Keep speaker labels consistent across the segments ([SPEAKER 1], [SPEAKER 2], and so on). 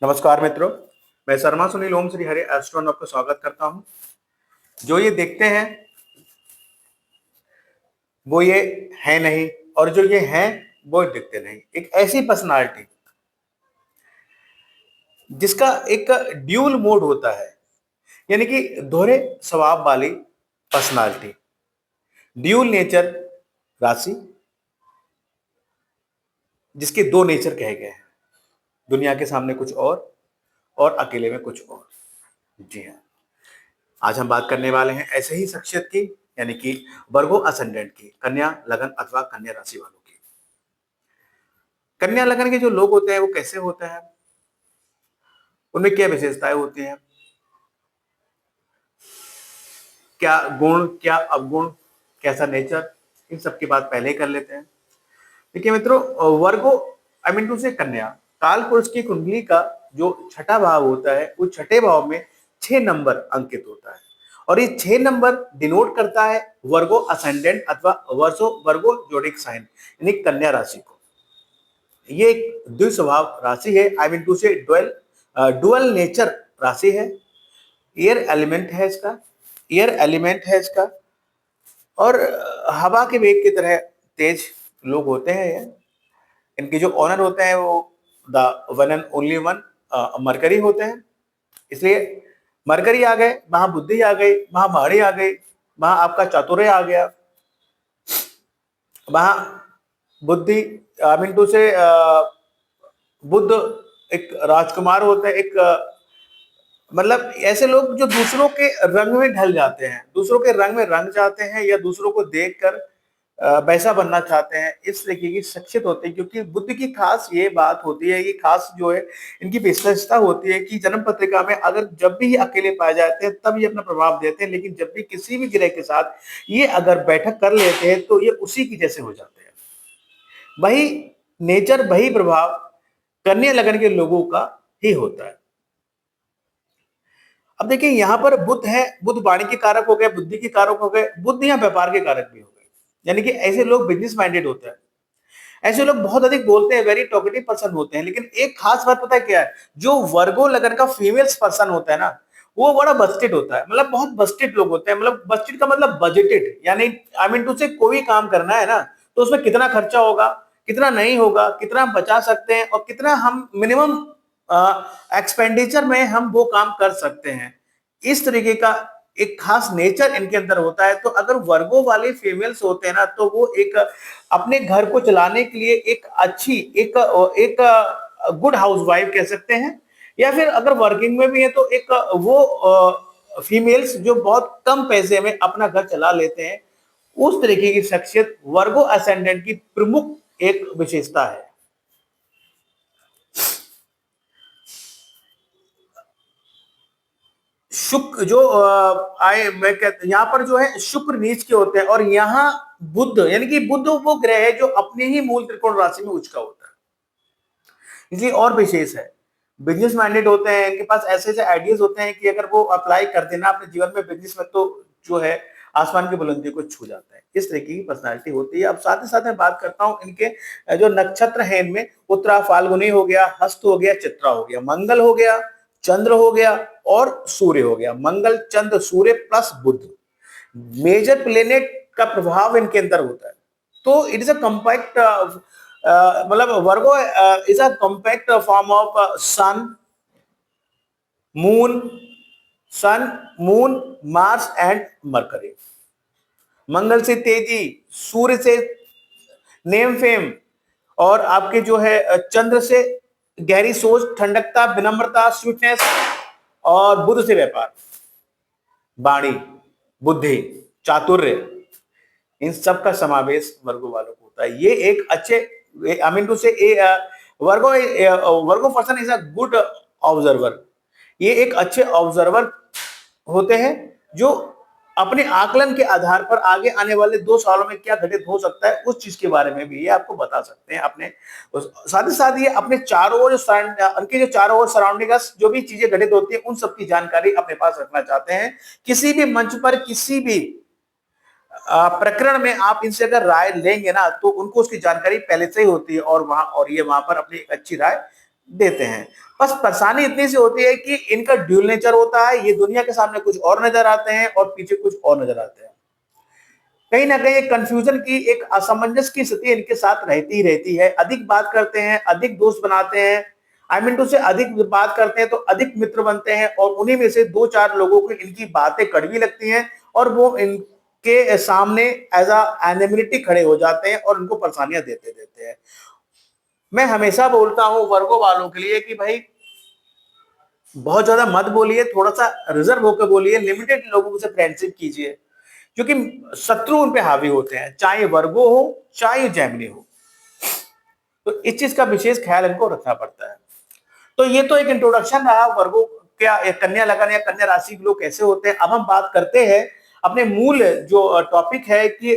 [SPEAKER 1] नमस्कार मित्रों, मैं शर्मा सुनील ओम श्री हरि एस्ट्रोन आपका स्वागत करता हूं। जो ये देखते हैं वो ये है नहीं, और जो ये हैं वो दिखते नहीं। एक ऐसी पर्सनालिटी जिसका एक ड्यूल मोड होता है, यानी कि दोहरे स्वभाव वाली पर्सनालिटी, ड्यूल नेचर राशि, जिसके दो नेचर कहे गए हैं, दुनिया के सामने कुछ और अकेले में कुछ और। जी हाँ, आज हम बात करने वाले हैं ऐसे ही शख्सियत की, यानी कि वर्गो असेंडेंट की, कन्या लगन अथवा कन्या राशि वालों की। कन्या लगन के जो लोग होते हैं वो कैसे होते हैं, उनमें क्या विशेषताएं होती हैं, क्या गुण, क्या अवगुण, कैसा नेचर, इन सब की बात पहले ही कर लेते हैं। देखिए मित्रों, वर्गो आई मीन टू से कन्या काल पुरुष की कुंडली का जो छठा भाव होता है, वो छठे भाव में 6 नंबर अंकित होता है, और ये 6 नंबर डिनोट करता है वर्गो असेंडेंट अथवा वर्सो वर्गो जोडिक साइन, यानी कन्या राशि को। ये एक द्विस्वभाव राशि है, आई मीन टू से डुअल नेचर राशि है। एयर एलिमेंट है इसका, एयर एलिमेंट है इसका, और हवा के वेग की तरह तेज लोग होते हैं ये। इनके जो ऑनर होते हैं वो the one and only one mercury होते हैं। इसलिए मरकरी आ गए, वहां बुद्धि आ गई, वहां भाड़ी आ गई, वहां आपका चातुर्य आ गया, वहां बुद्धि आई मीन टू से बुद्ध एक राजकुमार होते हैं, एक मतलब ऐसे लोग जो दूसरों के रंग में ढल जाते हैं, दूसरों के रंग में रंग जाते हैं, या दूसरों को देखकर वैसा बनना चाहते हैं, इस तरीके की शख्सियत होती है। क्योंकि बुद्ध की खास ये बात होती है, ये खास जो है इनकी विशेषता होती है कि जन्म पत्रिका में अगर जब भी ये अकेले पाए जाते हैं तब ये अपना प्रभाव देते हैं, लेकिन जब भी किसी भी ग्रह के साथ ये अगर बैठक कर लेते हैं तो ये उसी की जैसे हो जाते हैं। वही नेचर, वही प्रभाव कन्या लगन के लोगों का ही होता है। अब देखिए, यहां पर बुध है, बुध वाणी के कारक हो गए, बुद्धि के कारक हो गए, बुध यहाँ व्यापार के कारक भी हो गए, यानी कि ऐसे लोग बिजनेस माइंडेड होते हैं। ऐसे लोग बहुत अधिक बोलते हैं, वेरी टॉकेटिव पर्सन होते हैं। लेकिन एक खास बात पता है क्या है, जो वर्गो लगन का फीमेल्स पर्सन होता है ना, वो बड़ा बस्टेड होता है, मतलब बहुत बस्टेड लोग होते हैं। मतलब बस्टेड का मतलब बजटेड, यानी आई मीन टू से कोई काम करना है ना तो उसमें कितना खर्चा होगा, कितना नहीं होगा, कितना हम बचा सकते हैं, और कितना हम मिनिमम एक्सपेंडिचर में हम वो काम कर सकते हैं, इस तरीके का एक खास नेचर इनके अंदर होता है। तो अगर वर्गो वाले फीमेल्स होते हैं ना, तो वो एक अपने घर को चलाने के लिए एक अच्छी एक एक गुड हाउसवाइफ कह सकते हैं, या फिर अगर वर्किंग में भी है तो एक वो फीमेल्स जो बहुत कम पैसे में अपना घर चला लेते हैं, उस तरीके की शख्सियत वर्गो असेंडेंट की प्रमुख एक विशेषता है। शुक्र जो आए मैं कहता यहाँ पर जो है शुक्र नीच के होते हैं, और यहाँ बुध, यानी कि बुध वो ग्रह है जो अपने ही मूल त्रिकोण राशि में उच्च का होता है, इसलिए और विशेष है। बिजनेस माइंडेड होते हैं, इनके पास ऐसे ऐसे आइडियाज होते हैं कि अगर वो अप्लाई कर देना अपने जीवन में बिजनेस में, तो जो है आसमान की बुलंदी को छू जाता है। इस तरीके की पर्सनालिटी होती है। अब साथ ही साथ मैं बात करता हूँ इनके जो नक्षत्र है, इनमें उत्तरा फाल्गुनी हो गया, हस्त हो गया, चित्रा हो गया, मंगल हो गया, चंद्र हो गया, और सूर्य हो गया। मंगल, चंद्र, सूर्य प्लस बुध, मेजर प्लेनेट का प्रभाव इनके अंदर होता है। तो इट इज अ कॉम्पैक्ट मतलब Virgo is a compact form of sun, moon, sun, moon, Mars and Mercury. मंगल से तेजी, सूर्य से नेम फेम, और आपके जो है चंद्र से गहरी सोच, ठंडकता, विनम्रता, स्वीटनेस, और बुध से व्यापार, वाणी, बुद्धि, चातुर्य, इन सब का समावेश वर्गो वालों को होता है। ये एक अच्छे आई mean to say Virgo Virgo person is a good observer. ये एक अच्छे ऑब्जर्वर होते हैं जो अपने आकलन के आधार पर आगे आने वाले 2 सालों में क्या घटित हो सकता है उस चीज के बारे में भी ये आपको बता सकते हैं। अपने साथ ही साथ ये अपने चारों ओर उनके जो चारों ओर सराउंडिंग जो भी चीजें घटित होती है उन सबकी जानकारी अपने पास रखना चाहते हैं। किसी भी मंच पर, किसी भी प्रकरण में आप इनसे अगर राय लेंगे ना, तो उनको उसकी जानकारी पहले से ही होती है, और ये वहां पर अपनी एक अच्छी राय देते हैं। बस परेशानी इतनी सी होती है कि इनका ड्यूल नेचर होता है, ये दुनिया के सामने कुछ और नजर आते हैं और पीछे कुछ और नजर आते हैं। कहीं ना कहीं एक कंफ्यूजन की, एक असमंजस की स्थिति इनके साथ रहती ही रहती है। अधिक बात करते हैं, अधिक दोस्त बनाते हैं, आई मीन टू से अधिक बात करते हैं तो अधिक मित्र बनते हैं, और उन्हीं में से दो चार लोगों को इनकी बातें कड़वी लगती हैं और वो इनके सामने एज अ एनिमिटी खड़े हो जाते हैं और उनको परेशानियां देते देते हैं। मैं हमेशा बोलता हूं वर्गों वालों के लिए कि भाई बहुत ज्यादा मत बोलिए, थोड़ा सा रिजर्व होकर बोलिए, लिमिटेड लोगों से फ्रेंडशिप कीजिए, क्योंकि शत्रु उन पे हावी होते हैं, चाहे वर्गो हो चाहे जैमिनी हो। तो इस चीज का विशेष ख्याल इनको रखना पड़ता है। तो ये तो एक इंट्रोडक्शन रहा वर्गो क्या, कन्या लगन या कन्या राशि के लोग कैसे होते हैं। अब हम बात करते हैं अपने मूल जो टॉपिक है कि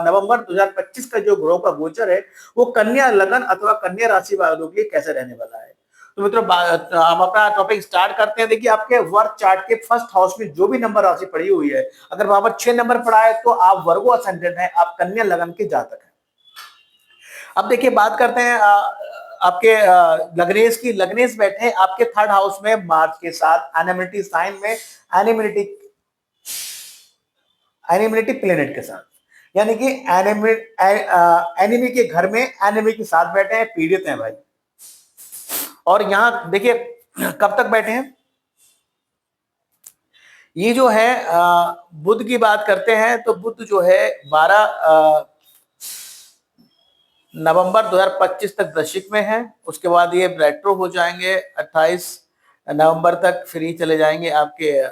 [SPEAKER 1] नवंबर 2025 का जो ग्रहों का गोचर है वो कन्या लगन अथवा कन्या राशि वालों के लिए कैसे रहने वाला है। तो मित्रों हम अपना टॉपिक स्टार्ट करते हैं। देखिए आपके वर्क चार्ट के फर्स्ट हाउस में जो भी नंबर राशि पड़ी हुई है, अगर वहां पर 6 नंबर पड़ा है तो आप वर्गो असेंडेंट है, आप कन्या लगन के जातक है। अब देखिए बात करते हैं आपके लग्नेश की। लग्नेश बैठे हैं आपके थर्ड हाउस में मार्च के साथ एनिमिटी साइन में, एनिमिटी एनिमिटी प्लेनेट के साथ, यानी कि एनिमी के घर में एनिमी के साथ बैठे हैं, पीड़ित हैं भाई। और यहां देखिए कब तक बैठे हैं, ये जो है बुध की बात करते हैं तो बुध जो है 12 नवंबर 2025 तक वृश्चिक में है। उसके बाद ये रेट्रो हो जाएंगे 28 नवंबर तक, फिर ये चले जाएंगे आपके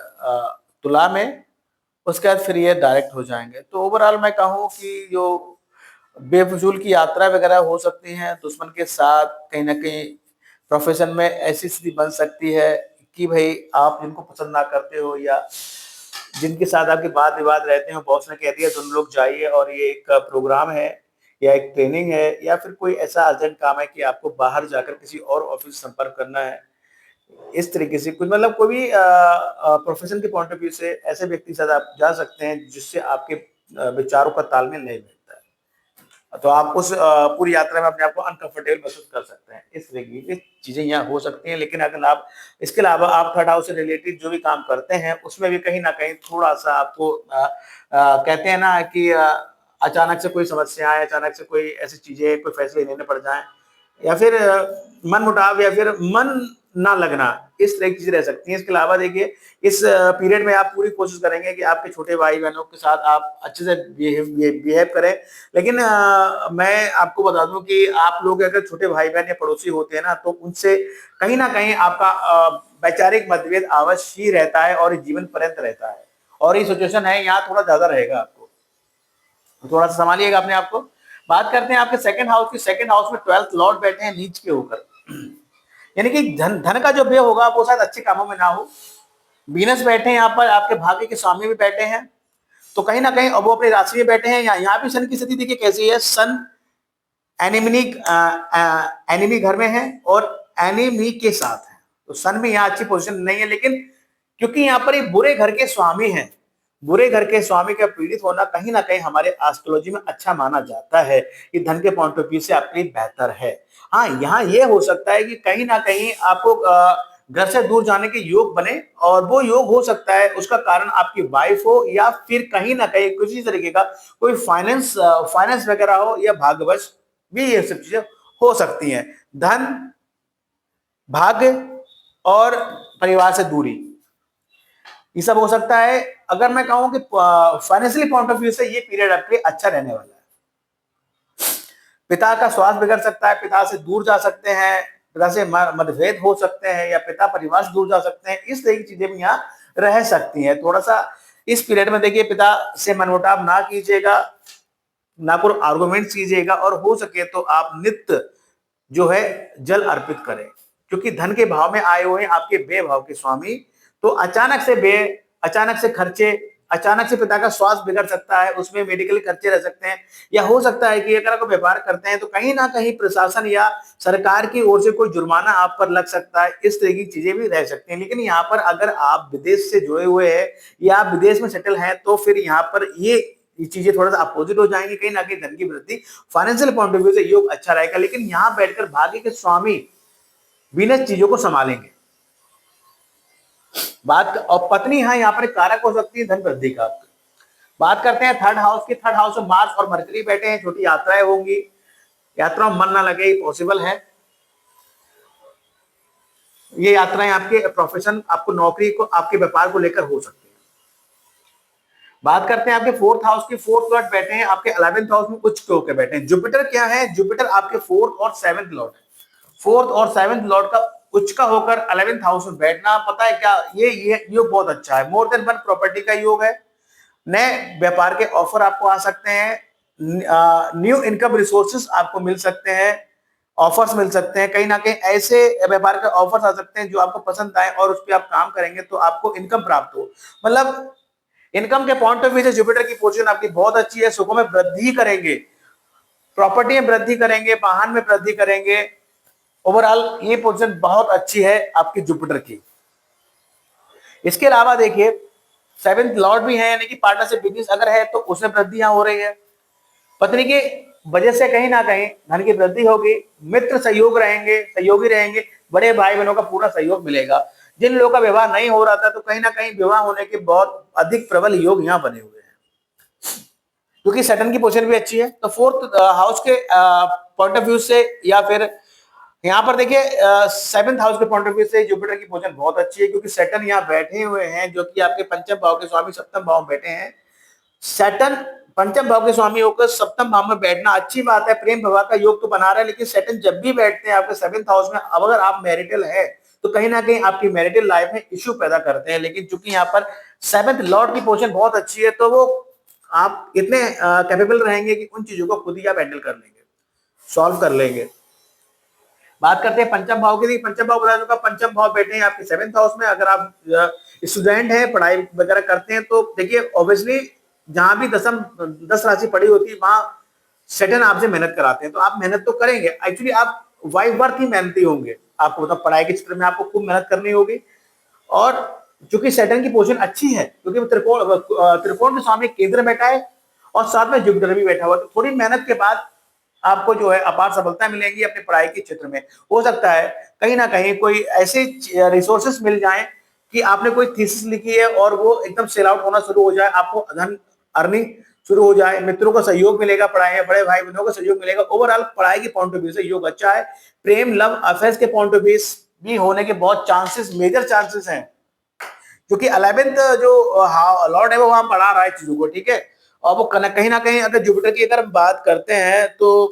[SPEAKER 1] तुला में। उसके बाद फिर ये डायरेक्ट हो जाएंगे। तो ओवरऑल मैं कहूँ कि जो बेफजूल की यात्रा वगैरह हो सकती है दुश्मन के साथ, कहीं ना कहीं प्रोफेशन में ऐसी स्थिति बन सकती है कि भाई आप जिनको पसंद ना करते हो या जिनके साथ आपके वाद विवाद रहते हैं, बॉस ने कह दिया तुम लोग जाइए और ये एक प्रोग्राम है या एक ट्रेनिंग है या फिर कोई ऐसा अर्जेंट काम है कि आपको बाहर जाकर किसी और ऑफिस संपर्क करना है, इस तरीके से कुछ मतलब कोई भी प्रोफेशन के पॉइंट ऑफ व्यू से ऐसे व्यक्ति के साथ आप जा सकते हैं जिससे आपके विचारों का तालमेल नहीं बैठता है। तो आप उस पूरी यात्रा में अपने आप को अनकंफर्टेबल महसूस कर सकते हैं। इस तरीके की चीजें यहाँ हो सकती हैं। लेकिन अगर आप इसके अलावा आप थर्ड हाउस से रिलेटेड जो भी काम करते हैं उसमें भी कहीं ना कहीं थोड़ा सा आपको कहते हैं ना कि अचानक से कोई समस्या आए, अचानक से कोई ऐसी चीजें, कोई फैसले लेने पड़ जाए, या फिर मन मुटाव या फिर मन ना लगना, इस तरह की चीजें रह सकती हैं। इसके अलावा देखिए इस पीरियड में आप पूरी कोशिश करेंगे कि आपके छोटे भाई बहनों के साथ आप अच्छे से बिहेव करें। लेकिन मैं आपको बता दूं कि आप लोग अगर छोटे भाई बहन या पड़ोसी होते हैं ना तो उनसे कहीं ना कहीं आपका वैचारिक मतभेद अवश्य ही रहता है और जीवन पर्यंत रहता है। और ये सिचुएशन है यहाँ थोड़ा ज्यादा रहेगा, आपको थोड़ा सा संभालिएगा अपने आप को। बात करते हैं आपके सेकंड हाउस की। सेकंड हाउस में 12th लॉर्ड बैठे हैं नीच के होकर, यानी कि धन का जो व्यय होगा वो शायद अच्छे कामों में ना हो। वीनस बैठे हैं यहाँ पर, आपके भाग्य के स्वामी भी बैठे हैं, तो कहीं ना कहीं अब वो अपनी राशि में बैठे हैं। यहाँ भी सन की स्थिति देखिए कैसी है। सन एनिमी एनिमी घर में है और एनिमी के साथ है, तो सन में यहाँ अच्छी पोजीशन नहीं है। लेकिन क्योंकि यहाँ पर एक बुरे घर के स्वामी हैं, बुरे घर के स्वामी का पीड़ित होना कहीं ना कहीं हमारे एस्ट्रोलॉजी में अच्छा माना जाता है कि धन के पॉइंट ऑफ व्यू से आपके लिए बेहतर है। हाँ, यहाँ ये हो सकता है कि कहीं ना कहीं आपको घर से दूर जाने के योग बने, और वो योग हो सकता है उसका कारण आपकी वाइफ हो या फिर कहीं ना कहीं किसी तरीके का कोई फाइनेंस वगैरह हो, या भाग्यवश भी ये सब चीजें हो सकती हैं। धन, भाग्य और परिवार से दूरी, ये सब हो सकता है। अगर मैं कहूं कि फाइनेंशियली पॉइंट ऑफ व्यू से ये पीरियड आपके लिए अच्छा रहने वाला है। पिता का स्वास्थ्य बिगड़ सकता है, पिता से दूर जा सकते हैं, पिता से मतभेद हो सकते हैं, या पिता परिवार से दूर जा सकते हैं। इस तरह की चीजें भी यहाँ रह सकती हैं। थोड़ा सा इस पीरियड में देखिए पिता से मनमुटाव ना कीजिएगा, ना कोई आर्गुमेंट कीजिएगा, और हो सके तो आप नित्य जो है जल अर्पित करें, क्योंकि धन के भाव में आए हुए हैं आपके व्यय भाव के स्वामी। तो अचानक से व्यय, अचानक से खर्चे, अचानक से पिता का स्वास्थ्य बिगड़ सकता है, उसमें मेडिकल खर्चे रह सकते हैं, या हो सकता है कि अगर आप व्यापार करते हैं तो कहीं ना कहीं प्रशासन या सरकार की ओर से कोई जुर्माना आप पर लग सकता है। इस तरह की चीजें भी रह सकती हैं। लेकिन यहाँ पर अगर आप विदेश से जुड़े हुए हैं या आप विदेश में सेटल हैं तो फिर यहाँ पर ये ये चीजें थोड़ा सा अपोजिट हो जाएंगी, कहीं ना कहीं धन की वृद्धि, फाइनेंशियल पॉइंट ऑफ व्यू से योग अच्छा रहेगा। लेकिन यहाँ बैठकर भाग्य के स्वामी वीनस चीजों को संभालेंगे। बात और पत्नी हाँ यहाँ पर कारक हो सकती है धन वृद्धि का। बात करते हैं थर्ड हाउस की। थर्ड हाउस में मार्स और मरकरी बैठे हैं, छोटी यात्राएं होंगी, यात्रा में मन ना लगे, पॉसिबल है। ये यात्राएं आपके प्रोफेशन, आपको नौकरी को, आपके व्यापार को लेकर हो सकती है। बात करते हैं आपके फोर्थ हाउस की। फोर्थ लॉर्ड बैठे हैं आपके 11th हाउस में उच्च होकर बैठे हैं। जुपिटर क्या है? जुपिटर आपके फोर्थ और सेवंथ लॉर्ड है। फोर्थ और सेवंथ लॉर्ड का उच्च का होकर 11th हाउस में बैठना, पता है क्या, ये योग बहुत अच्छा है। मोर देन वन प्रॉपर्टी का योग है। नए व्यापार के ऑफर आपको आ सकते हैं, न्यू इनकम रिसोर्सेस आपको मिल सकते हैं, ऑफर्स मिल सकते हैं। कहीं ना कहीं ऐसे व्यापार के ऑफर्स आ सकते हैं जो आपको पसंद आए और उस पर आप काम करेंगे तो आपको इनकम प्राप्त हो। मतलब इनकम के पॉइंट ऑफ व्यू से जुपिटर की पोजीशन आपकी बहुत अच्छी है। सुखों में वृद्धि करेंगे, प्रॉपर्टी में वृद्धि करेंगे, वाहन में वृद्धि करेंगे। ओवरऑल ये पोजीशन बहुत अच्छी है आपकी जुपिटर की। इसके अलावा देखिए सेवेंथ लॉर्ड भी है, यानी कि पार्टनरशिप बिजनेस अगर है तो उसमें वृद्धि यहाँ हो रही है। पत्नी की वजह से कहीं ना कहीं धन की वृद्धि होगी, मित्र सहयोग रहेंगे, सहयोगी रहेंगे, बड़े भाई बहनों का पूरा सहयोग मिलेगा। जिन लोगों का विवाह नहीं हो रहा था तो कहीं ना कहीं विवाह होने के बहुत अधिक प्रबल योग यहाँ बने हुए हैं, क्योंकि सैटर्न की पोजीशन भी अच्छी है। तो फोर्थ हाउस के पॉइंट ऑफ व्यू से या फिर यहाँ पर देखिए सेवंथ हाउस के पॉइंट ऑफ व्यू से जुपिटर की पोजीशन बहुत अच्छी है, क्योंकि सैटर्न यहाँ बैठे हुए हैं जो कि आपके पंचम भाव के स्वामी सप्तम भाव में बैठे हैं। सैटर्न पंचम भाव के स्वामी होकर सप्तम भाव में बैठना अच्छी बात है, प्रेम विवाह का योग तो बना रहा है। लेकिन सैटर्न जब भी बैठते हैं आपके सेवंथ हाउस में, अब अगर आप मैरिटल है तो कहीं ना कहीं आपकी मैरिटल लाइफ में इश्यू पैदा करते हैं। लेकिन चूंकि यहाँ पर सेवंथ लॉर्ड की पोजीशन बहुत अच्छी है तो वो आप इतने कैपेबल रहेंगे कि उन चीजों को खुद ही आप हैंडल कर लेंगे, सॉल्व कर लेंगे। बात करते हैं पंचम भाव की। पंचम भाव बता दूंगा, पंचम भाव बैठे हैं आपके सेवंथ हाउस में। अगर आप स्टूडेंट हैं, पढ़ाई वगैरह करते हैं तो देखिए ऑब्वियसली जहां भी दस राशि पड़ी होती है वहां सैटर्न आपसे मेहनत कराते हैं, तो आप मेहनत तो करेंगे। एक्चुअली आप वाइफ वर्थ ही मेहनती होंगे, आपको मतलब पढ़ाई के क्षेत्र में आपको खूब मेहनत करनी होगी। और चूंकि सैटर्न की पोजीशन अच्छी है, क्योंकि त्रिकोण के स्वामी केंद्र बैठा है और साथ में जुपिटर भी बैठा हुआ, तो थोड़ी मेहनत के बाद आपको जो है अपार सफलता मिलेगी अपने पढ़ाई के क्षेत्र में। हो सकता है कहीं ना कहीं कोई ऐसे रिसोर्सेस मिल जाए कि आपने कोई थीसिस लिखी है और वो एकदम सेल आउट होना शुरू हो जाए, आपको धन अर्निंग शुरू हो जाए, मित्रों का सहयोग मिलेगा, पढ़ाई में बड़े भाई बहनों का सहयोग मिलेगा। ओवरऑल पढ़ाई के पॉइंट ऑफ व्यू से योग अच्छा है। प्रेम लव अफेयर्स के पॉइंट ऑफ व्यू भी होने के बहुत चांसेस, मेजर चांसेस हैं, क्योंकि 11th जो लॉर्ड है वो वहां पढ़ा रहा है चीजों को, ठीक है। और वो कहीं ना कहीं अगर जुपिटर की अगर हम बात करते हैं तो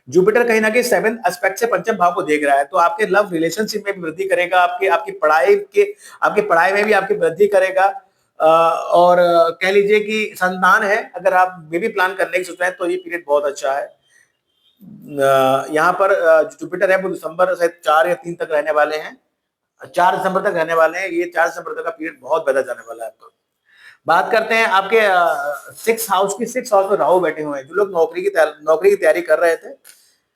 [SPEAKER 1] जुपिटर कहीं ना कहीं सेवंथ एस्पेक्ट से पंचम भाव को देख रहा है, तो आपके लव रिलेशनशिप में भी वृद्धि करेगा, आपकी पढ़ाई में भी आपकी वृद्धि करेगा। और कह लीजिए कि संतान है, अगर आप बेबी प्लान करने की सोच रहे हैं तो ये पीरियड बहुत अच्छा है। यहाँ पर जुपिटर है वो दिसंबर से 4 या 3 तक रहने वाले हैं, 4 दिसंबर तक रहने वाले हैं। ये 4 दिसंबर तक का पीरियड बहुत बेहतर जाने वाला है आपका। बात करते हैं आपके 6 हाउस की। 6 हाउस में राहु बैठे हुए हैं। जो लोग नौकरी की तैयारी कर रहे थे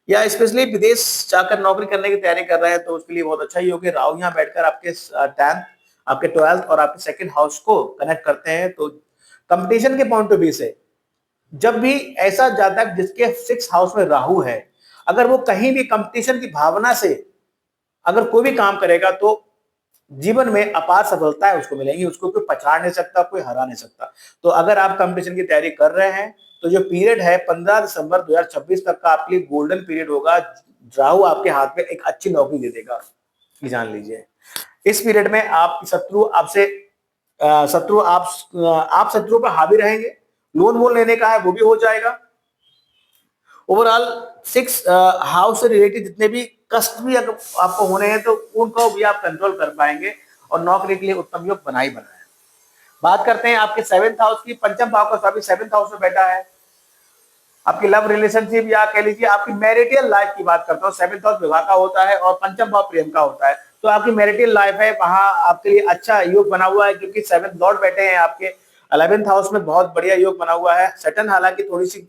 [SPEAKER 1] या स्पेशली विदेश जाकर नौकरी करने की तैयारी कर रहे हैं तो उसके लिए बहुत अच्छा ही होगा। राहु यहाँ बैठकर आपके 10th, आपके 12th और आपके सेकंड हाउस को कनेक्ट करते हैं। तो कंपटीशन के पॉइंट ऑफ व्यू से जब भी ऐसा जातक जिसके 6 हाउस में राहु है, अगर वो कहीं भी कंपटीशन की भावना से अगर कोई भी काम करेगा तो जीवन में अपार सफलता है उसको मिलेगी, उसको कोई पछाड़ नहीं सकता, कोई हरा नहीं सकता। तो अगर आप कंपटीशन की तैयारी कर रहे हैं तो जो पीरियड है 15 दिसंबर 2026 तक का आपके लिए गोल्डन पीरियड होगा। राहु आपके हाथ में एक अच्छी नौकरी दे देगा, ये जान लीजिए। इस पीरियड में आप शत्रु पर हावी रहेंगे, लोन वोन लेने का है वो भी हो जाएगा। ओवरऑल 6 हाउस से रिलेटेड जितने भी कष्ट भी अगर आपको होने हैं तो उनको भी आप कंट्रोल कर पाएंगे और नौकरी के लिए उत्तम योग बना ही बना है। बात करते हैं आपके 7th हाउस की। पंचम भाव का स्वामी 7th हाउस में बैठा है। आपकी लव रिलेशनशिप या कह लीजिए आपकी मैरिटल लाइफ की बात करता हूँ। 7th हाउस विवाह का होता है और पंचम भाव प्रेम का होता है, तो आपकी मैरिटल लाइफ है वहां आपके लिए अच्छा योग बना हुआ है, क्योंकि 7th लॉर्ड बैठे हैं आपके 11th हाउस में। बहुत बढ़िया योग बना हुआ है। सैटर्न हालांकि थोड़ी सी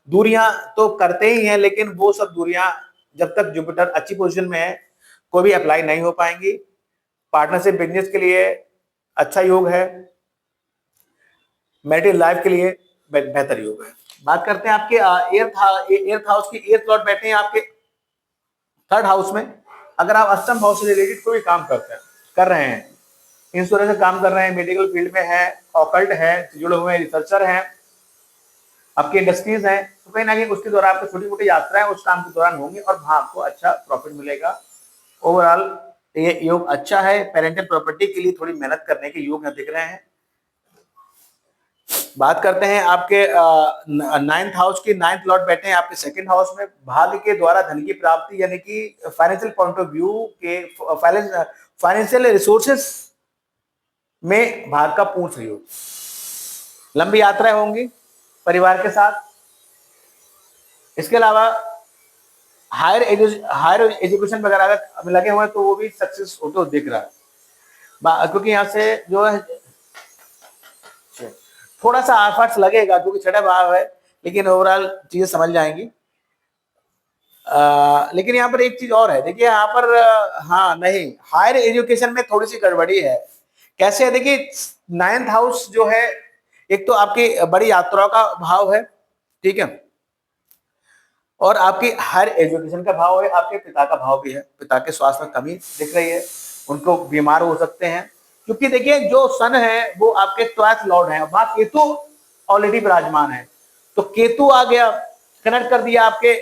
[SPEAKER 1] दूरियां तो करते ही हैं, लेकिन वो सब दूरियां जब तक जुपिटर अच्छी पोजीशन में है कोई भी अप्लाई नहीं हो पाएंगी। पार्टनरशिप बिजनेस के लिए अच्छा योग है। मैरिटल लाइफ के लिए बेहतर योग है। बात करते हैं आपके एर्थ हाउस की। एर्थ लॉर्ड बैठे हैं आपके थर्ड हाउस में। अगर आप अष्टम हाउस से रिलेटेड कोई भी काम कर रहे हैं, इंश्योरेंस का काम कर रहे हैं, मेडिकल फील्ड में है, ऑकल्ट है, जुड़े हुए रिसर्चर हैं, आपकी इंडस्ट्रीज हैं, तो कहीं ना कहीं उसके दौरान आपको छोटी मोटी यात्राएं उस काम के दौरान होंगी और वहां आपको अच्छा प्रॉफिट मिलेगा। ओवरऑल ये योग अच्छा है। पेरेंटल प्रॉपर्टी के लिए थोड़ी मेहनत करने के योग यहाँ दिख रहे हैं। बात करते हैं आपके नाइन्थ हाउस की। नाइन्थ लॉर्ड बैठे हैं आपके सेकंड हाउस में। भाग्य के द्वारा धन की प्राप्ति, यानी कि फाइनेंशियल पॉइंट ऑफ व्यू के फाइनेंशियल रिसोर्सेस में भाग का पूर्ण सहयोग। लंबी यात्राएं होंगी परिवार के साथ। इसके अलावा हायर एजुकेशन वगैरह अगर लगे हुए हैं तो वो भी सक्सेस होते हुए दिख रहा है, क्योंकि यहाँ से जो है थोड़ा सा आसपास लगेगा क्योंकि छठा भाव है, लेकिन ओवरऑल चीजें समझ जाएंगी। लेकिन यहाँ पर एक चीज और है, देखिए यहाँ पर हाँ नहीं, हायर एजुकेशन में थोड़ी सी गड़बड़ी है। कैसे है, देखिए नाइन्थ हाउस जो है, एक तो आपकी बड़ी यात्राओं का भाव है, ठीक है, और आपकी हायर एजुकेशन का भाव है, आपके पिता का भाव भी है। पिता के स्वास्थ्य में कमी दिख रही है, उनको बीमार हो सकते हैं, क्योंकि देखिए जो सन है वो आपके 12th लॉर्ड है, वहां केतु ऑलरेडी विराजमान है, तो केतु आ गया, कनेक्ट कर दिया आपके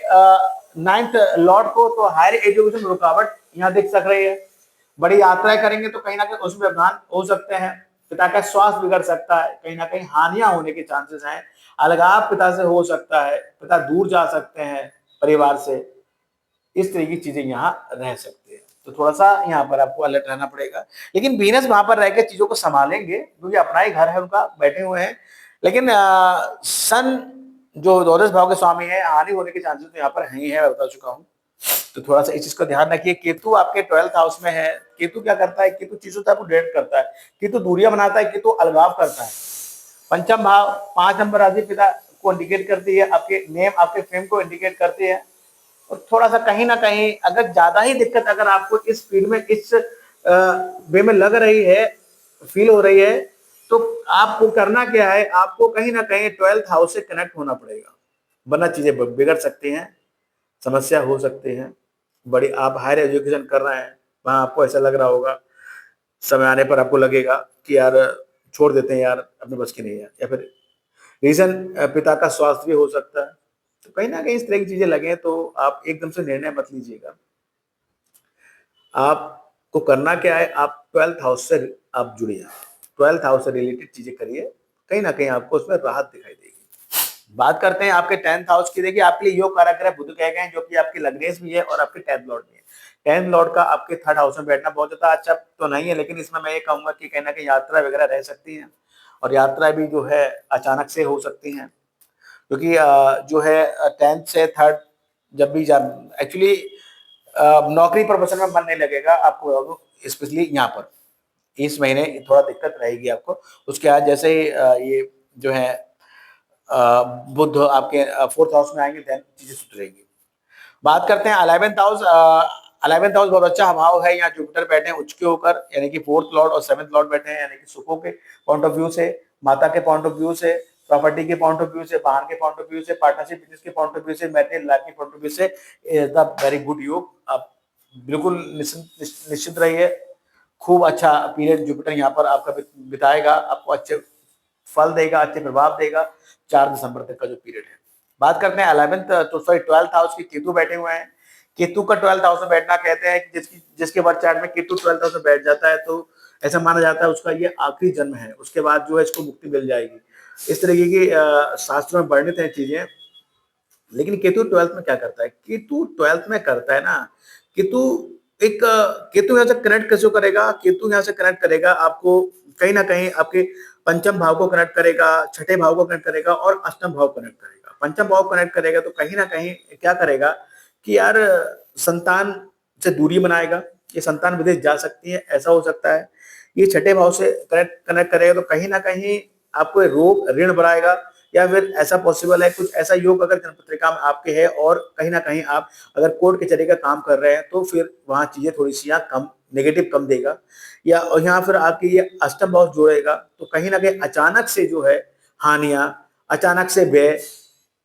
[SPEAKER 1] 9th लॉर्ड को, तो हायर एजुकेशन में रुकावट यहाँ दिख सक रही है। बड़ी यात्राएं करेंगे तो कहीं ना कहीं उसमें व्यवधान हो सकते हैं, पिता का स्वास्थ्य बिगड़ सकता है, कहीं ना कहीं हानियां होने के चांसेस हैं, अलगाव पिता से हो सकता है, पिता दूर जा सकते हैं परिवार से, इस तरह की चीजें यहाँ रह सकती है। तो थोड़ा सा यहाँ पर आपको अलर्ट रहना पड़ेगा। लेकिन वीनस वहां पर रहकर चीजों को संभालेंगे क्योंकि अपना ही घर है उनका, बैठे हुए हैं। लेकिन सन जो द्वादश भाव के स्वामी है, हानि होने के चांसेस तो यहाँ पर है ही है, मैं बता चुका हूँ। तो थोड़ा सा इस चीज का ध्यान रखिए। केतु आपके 12th हाउस में है। केतु क्या करता है, केतु चीजों से आपको डायरेक्ट करता है, केतु दूरियां बनाता है, केतु अलगाव करता है। पंचम भाव 5 नंबर राशि पिता को इंडिकेट करती है, आपके नेम आपके फेम को इंडिकेट करती है। और थोड़ा सा कहीं ना कहीं अगर ज्यादा ही दिक्कत अगर आपको इस फील्ड में इस वे में लग रही है, फील हो रही है, तो आपको करना क्या है, आपको कहीं ना कहीं 12th हाउस से कनेक्ट होना पड़ेगा, वरना चीजें बिगड़ सकती हैं, समस्या हो सकती है बड़ी। आप हायर एजुकेशन कर रहे हैं, वहां आपको ऐसा लग रहा होगा, समय आने पर आपको लगेगा कि यार छोड़ देते हैं यार, अपने बस की नहीं है, या फिर रीजन पिता का स्वास्थ्य भी हो सकता है। तो कहीं ना कहीं इस तरह की चीजें लगे तो आप एकदम से निर्णय मत लीजिएगा। आपको करना क्या है, आप 12th हाउस से आप जुड़िए, 12th हाउस से रिलेटेड चीजें करिए, कहीं ना कहीं आपको उसमें राहत दिखाई देगी। बात करते हैं आपके 10th हाउस की। देखिए आपके लिए योग कारक है बुध कह गए, जो कि आपके लग्नेश भी है और आपके 10th लॉर्ड भी है। 10th लॉर्ड का आपके 3rd हाउस में बैठना बहुत ज्यादा अच्छा तो नहीं है, लेकिन इसमें मैं ये कहूंगा कि कहीं ना कहीं यात्रा वगैरह रह सकती है, और यात्रा भी जो है अचानक से हो सकती है, क्योंकि जो है 10th से 3rd जब भी एक्चुअली नौकरी प्रोफेशन में मन नहीं लगेगा आपको, स्पेशली यहाँ पर इस महीने थोड़ा दिक्कत रहेगी आपको। उसके बाद जैसे ही ये जो है बुध आपके 4th हाउस में आएंगे, देन चीजें सुधरेगी। बात करते हैं 11th हाउस। 11th हाउस बहुत अच्छा भाव है, यहाँ जुपिटर बैठे हैं उच्च के होकर, यानी कि 4th लॉर्ड और 7th लॉर्ड बैठे हैं, यानी कि सुखों के पॉइंट ऑफ व्यू से, माता के पॉइंट ऑफ व्यू से, प्रॉपर्टी के पॉइंट ऑफ व्यू से, वाहन के पॉइंट ऑफ व्यू से, पार्टनरशिप बिजनेस के पॉइंट ऑफ व्यू से, मैरिटल लाइफ के पॉइंट ऑफ व्यू से, द वेरी गुड योग। आप बिल्कुल निश्चित रहिए, खूब अच्छा पीरियड जुपिटर यहाँ पर आपका बिताएगा, आपको अच्छे फल देगा, अच्छे प्रभाव देगा 4 दिसंबर तक का जो पीरियड है। बात करते हैं 12th हाउस की। केतु बैठे हुए हैं। केतु का 12th हाउस में बैठना, कहते हैं कि जिसके बर्थ चार्ट में केतु 12th हाउस में बैठ जाता है तो ऐसा माना जाता है उसका ये आखिरी जन्म है, उसके बाद जो है इसको मुक्ति मिल जाएगी। इस तरीके की शास्त्रों में वर्णित है चीजें। लेकिन केतु 12th में क्या करता है, केतु 12th में करता है ना, केतु एक केतु यहाँ से कनेक्ट कैसे करेगा, केतु यहाँ से कनेक्ट करेगा आपको कहीं ना कहीं आपके पंचम भाव को कनेक्ट करेगा, छठे भाव को कनेक्ट करेगा और अष्टम भाव कनेक्ट करेगा। पंचम भाव कनेक्ट करेगा तो कहीं ना कहीं क्या करेगा कि यार संतान से दूरी बनाएगा, ये संतान विदेश जा सकती है, ऐसा हो सकता है। ये छठे भाव से कनेक्ट करेगा तो कहीं ना कहीं आपको रोग ऋण बढ़ाएगा, या फिर ऐसा पॉसिबल है कुछ ऐसा योग अगर जन्मपत्रिका में आपके है और कहीं ना कहीं आप अगर कोर्ट कचहरी का काम कर रहे हैं तो फिर वहां चीजें थोड़ी सी कम नेगेटिव कम देगा। या यहाँ फिर आपके ये अष्टम भाव जोड़ेगा तो कहीं ना कहीं अचानक से जो है हानियां, अचानक से व्यय,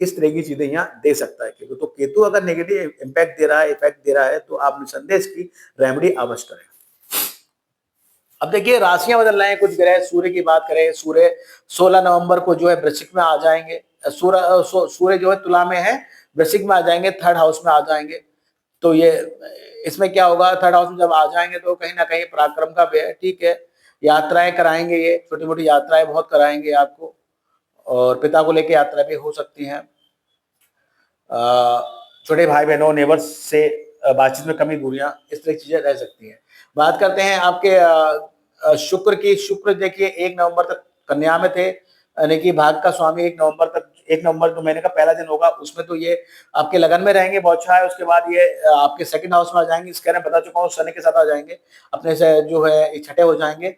[SPEAKER 1] इस तरह की चीजें यहाँ दे सकता है केतु। तो केतु अगर नेगेटिव इम्पैक्ट दे रहा है, इफेक्ट दे रहा है, तो आप निसंदेह इसकी रेमेडी अवश्य करें। अब देखिए राशियां बदल रहे हैं कुछ ग्रह। सूर्य की बात करें, सूर्य 16 नवंबर को जो है वृश्चिक में आ जाएंगे। सूर्य जो है तुला में है, वृश्चिक में आ जाएंगे, थर्ड हाउस में आ जाएंगे। तो ये इसमें क्या होगा, थर्ड हाउस में जब आ जाएंगे तो कहीं ना कहीं पराक्रम का व्यय, ठीक है, यात्राएं कराएंगे, ये छोटी मोटी यात्राएं बहुत कराएंगे आपको, और पिता को लेकर यात्रा भी हो सकती है। छोटे भाई बहनों, नेबर्स से बातचीत में कमी, दूरियां, इस तरह की चीजें रह सकती हैं। बात करते हैं आपके शुक्र की। शुक्र देखिए 1 नवंबर तक कन्या में थे, यानी कि भाग का स्वामी 1 नवंबर तक, 1 नवंबर तो महीने का पहला दिन होगा, उसमें तो ये आपके लगन में रहेंगे बहुत अच्छा है। उसके बाद ये आपके सेकंड हाउस में आ जाएंगे, इसके बारे में बता चुका हूँ, शनि के साथ आ जाएंगे, अपने से जो है छठे हो जाएंगे।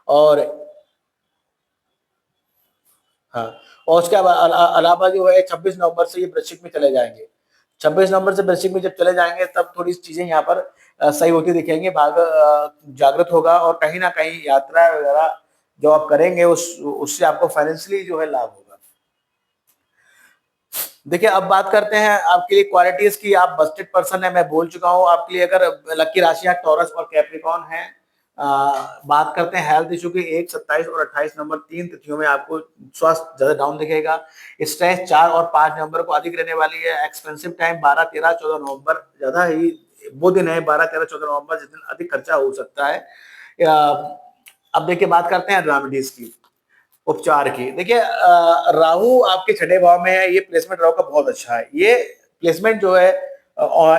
[SPEAKER 1] और हाँ, और उसके अलावा जो है 26 नवंबर से ये वृश्चिक में चले जाएंगे। 26 नवंबर से वृश्चिक में जब चले जाएंगे तब थोड़ी चीजें यहाँ पर सही होती दिखेंगी, भाग जागृत होगा, और कहीं ना कहीं यात्रा वगैरह जो आप करेंगे उससे आपको फाइनेंशियली जो है लाभ होगा। देखिए अब बात करते हैं आपके लिए क्वालिटीज की। आप बस्टेड पर्सन है, मैं बोल चुका हूँ आपके लिए। अगर लकी राशियां टॉरस और कैप्रिकॉर्न है, बात करते हैं हेल्थ इशू की। 1, 27 और 28 नंबर 3 तिथियों में आपको स्वास्थ्य ज्यादा डाउन दिखेगा। स्ट्रेस 4 और 5 नवंबर को अधिक रहने वाली है। एक्सपेंसिव टाइम 12, 13, 14 नवंबर ज्यादा ही वो दिन है, 12, 13, 14 नवंबर, जिस दिन अधिक खर्चा हो सकता है। अब देखिए बात करते हैं रेमेडीज की, उपचार की। देखिए राहु आपके छठे भाव में है, ये प्लेसमेंट राहु का बहुत अच्छा है। ये प्लेसमेंट जो है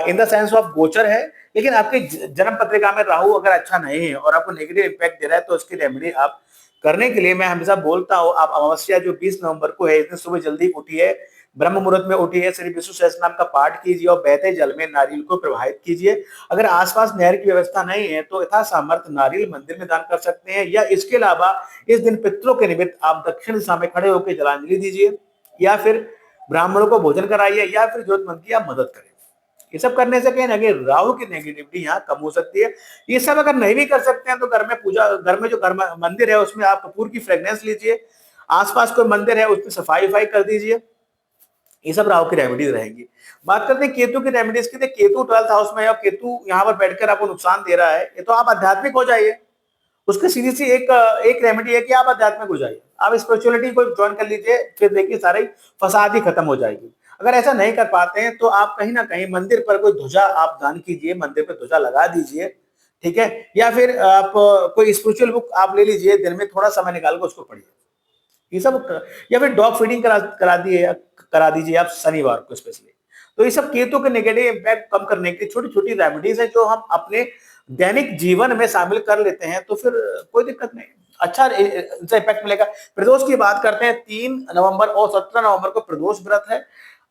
[SPEAKER 1] इन द सेंस ऑफ गोचर है, लेकिन आपकी जन्म पत्रिका में राहु अगर अच्छा नहीं है और आपको नेगेटिव इम्पैक्ट दे रहा है, तो उसकी रेमेडी आप करने के लिए मैं हमेशा बोलता हूँ, आप अमावस्या जो 20 नवंबर को है, इस दिन सुबह जल्दी उठिए, ब्रह्म मुहूर्त में उठिए, श्री विष्णु सहस्त्रनाम का पाठ कीजिए और बहते जल में नारियल को प्रवाहित कीजिए। अगर आसपास नहर की व्यवस्था नहीं है तो यथा सामर्थ्य नारियल मंदिर में दान कर सकते हैं, या इसके अलावा इस दिन पितरों के निमित्त आप दक्षिण दिशा में खड़े होकर जलांजलि दीजिए, या फिर ब्राह्मणों को भोजन कराइए, या फिर जरूरतमंद की आप मदद करें। ये सब करने से कहीं ना कहीं राहु की नेगेटिविटी यहाँ कम हो सकती है। ये सब अगर नहीं भी कर सकते हैं तो घर में पूजा, घर में जो घर मंदिर है उसमें आप कपूर की फ्रेग्रेंस लीजिए, आसपास कोई मंदिर है उसमें सफाई वफाई कर दीजिए। ये सब राहु की रेमेडीज रहेंगी। बात करते हैं केतु की रेमेडीज की। केतु 12th हाउस में है और केतु यहाँ पर बैठकर आपको नुकसान दे रहा है, ये तो आप आध्यात्मिक हो जाइए। उसकी सीधी सी एक रेमेडी है कि आप आध्यात्मिक हो जाइए, आप स्पिरिचुअलिटी को ज्वाइन कर लीजिए, फिर देखिए सारी फसाद ही खत्म हो जाएगी। अगर ऐसा नहीं कर पाते हैं तो आप कहीं ना कहीं मंदिर पर कोई ध्वजा आप दान कीजिए, मंदिर पर ध्वजा लगा दीजिए, ठीक है, या फिर आप कोई स्पिरिचुअल बुक आप ले लीजिए, दिन में थोड़ा समय निकाल कर उसको पढ़िए, ये सब। या फिर डॉग फीडिंग करा दीजिए आप शनिवार को स्पेशली। तो ये सब केतु के नेगेटिव इंपैक्ट कम करने की छोटी छोटी रेमेडीज है जो हम अपने दैनिक जीवन में शामिल कर लेते हैं, तो फिर कोई दिक्कत नहीं, अच्छा इनसे इफेक्ट मिलेगा। प्रदोष की बात करते हैं, 3 नवंबर और 17 नवंबर को प्रदोष व्रत है।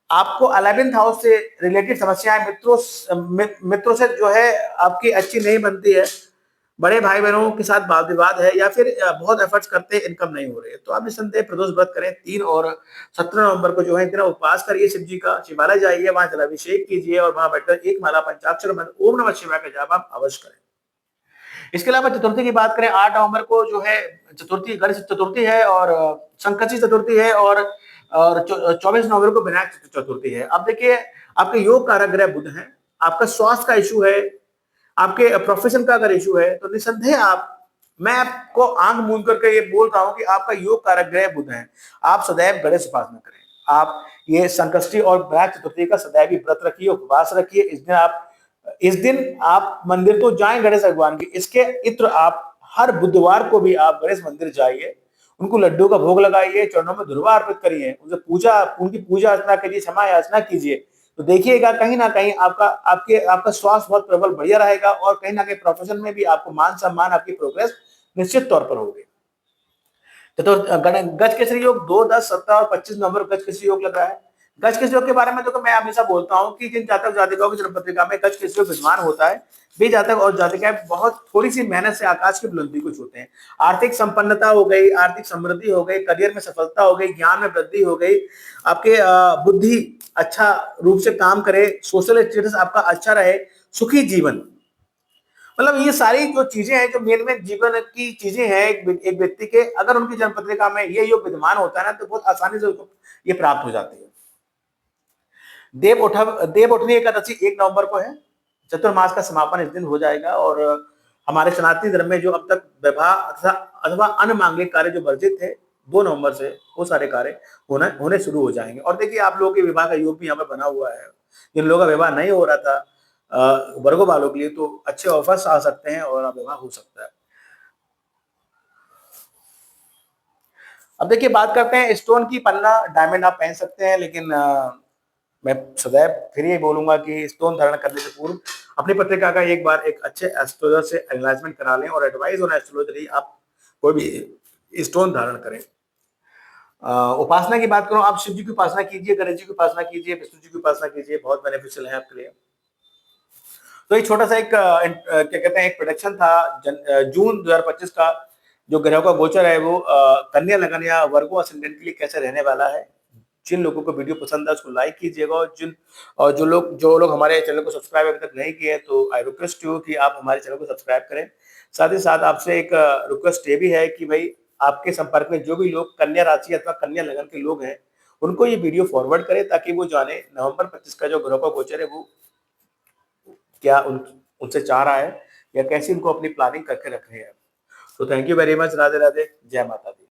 [SPEAKER 1] आपको 11th हाउस से रिलेटेड समस्याएं, मित्रों से जो है आपकी अच्छी नहीं बनती है, बड़े भाई बहनों के साथ वाद विवाद है, या फिर बहुत एफर्ट्स करते हैं, इनकम नहीं हो रही है, तो आप निसंदेह प्रदोष व्रत करें। 3 और 17 नवंबर को जो है इतना उपवास करिए, शिव जी का, शिवालय जाइए, वहां जलाभिषेक कीजिए और वहां बैठकर एक माला पंचाक्षर मंत्र ओम नमः शिवाय का जाप आप अवश्य करें। इसके अलावा चतुर्थी की बात करें, 8 नवंबर को जो है चतुर्थी, गणेश चतुर्थी है, और संकष्टी चतुर्थी है, और 24 नवंबर को विनायक चतुर्थी है। अब देखिए आपके योग कारक ग्रह बुध है, आपका स्वास्थ्य का इशू है, आपके प्रोफेशन का अगर इशू है, तो निसंदेह मैं आपको आंख मूंद करके ये बोल रहा हूं कि आपका योग कारक ग्रह बुध है। आप सदैव गणेश उपासना करें, आप ये संकष्टी और विनायक चतुर्थी का सदैव व्रत रखिए, उपवास रखिए। इस दिन आप मंदिर तो जाएं गणेश भगवान के, इसके इत्र आप हर बुधवार को भी आप गणेश मंदिर जाइए, उनको लड्डू का भोग लगाइए, चरणों में दुर्वा अर्पित करिए, उनकी पूजा अर्चना कीजिए, क्षमा याचना कीजिए। तो देखिएगा कहीं ना कहीं आपका स्वास्थ्य बहुत प्रबल बढ़िया रहेगा, और कहीं ना कहीं प्रोफेशन में भी आपको मान सम्मान, आपकी प्रोग्रेस निश्चित तौर पर होगी। तो गज केसरी योग 2, 10, 17 और 25 नवंबर गज केसरी योग लग रहा है। गज केसरी योग के बारे में तो मैं हमेशा बोलता हूँ कि जिन जातक जातिकाओं की जन्म पत्रिका में गज केसरी योग विद्यमान होता है, वे जातक और जातिकाएं बहुत थोड़ी सी मेहनत से आकाश की बुलंदी को छूते हैं। आर्थिक संपन्नता हो गई, आर्थिक समृद्धि हो गई, करियर में सफलता हो गई, ज्ञान में वृद्धि हो गई, आपके बुद्धि अच्छा रूप से काम करे, सोशल स्टेटस आपका अच्छा रहे, सुखी जीवन, मतलब ये सारी जो चीजें हैं, जो मेन में जीवन की चीजें हैं, एक व्यक्ति के अगर उनकी जन्म पत्रिका में ये योग विद्यमान होता है ना, तो बहुत आसानी से उसको ये प्राप्त हो जाती है। देव उठनी एकादशी 1 नवंबर को है। चतुर्मास का समापन इस दिन हो जाएगा और हमारे सनातनी धर्म में जो अब तक विवाह अथवा अन्य मांगलिक कार्य जो वर्जित थे, 2 नवंबर से वो सारे कार्य होने शुरू हो जाएंगे। और देखिए, आप लोगों के विवाह का योग भी यहाँ पर बना हुआ है। जिन लोगों का विवाह नहीं हो रहा था वर्गों वालों के लिए, तो अच्छे ऑफर्स आ सकते हैं और विवाह हो सकता है। अब देखिए, बात करते हैं स्टोन की। पन्ना डायमंड आप पहन सकते हैं, लेकिन मैं सदैव फिर ये बोलूंगा कि स्टोन धारण करने से पूर्व अपनी पत्रिका का एक बार एक अच्छे एस्ट्रोलॉजर से एनालाइजमेंट करा लें और एडवाइस ऑन एस्ट्रोलॉजी आप कोई भी स्टोन धारण करें। उपासना की बात करूं, आप शिव जी की उपासना कीजिए, गणेश जी की उपासना कीजिए, विष्णु जी की उपासना कीजिए, बहुत बेनिफिशियल है आपके लिए। तो एक छोटा सा एक क्या कहते हैं, एक प्रोडक्शन था जून 2025 का। जो ग्रहों का गोचर है वो कन्या लगन या वर्गो असेंडेंट के लिए कैसे रहने वाला है। जिन लोगों को वीडियो पसंद है उसको लाइक कीजिएगा, और जो लोग हमारे चैनल को सब्सक्राइब अभी तक नहीं किए, तो आई रिक्वेस्ट यू कि आप हमारे चैनल को सब्सक्राइब करें। साथ ही साथ आपसे एक रिक्वेस्ट ये भी है कि भाई, आपके संपर्क में जो भी लोग कन्या राशि अथवा कन्या लगन के लोग हैं, उनको ये वीडियो फॉरवर्ड करें, ताकि वो जाने नवंबर 25 का जो ग्रहों का गोचर है वो क्या उनसे चाह रहा है, या कैसे उनको अपनी प्लानिंग करके रख रहे हैं। तो thank you very much. Radhe Radhe, जय माता दी।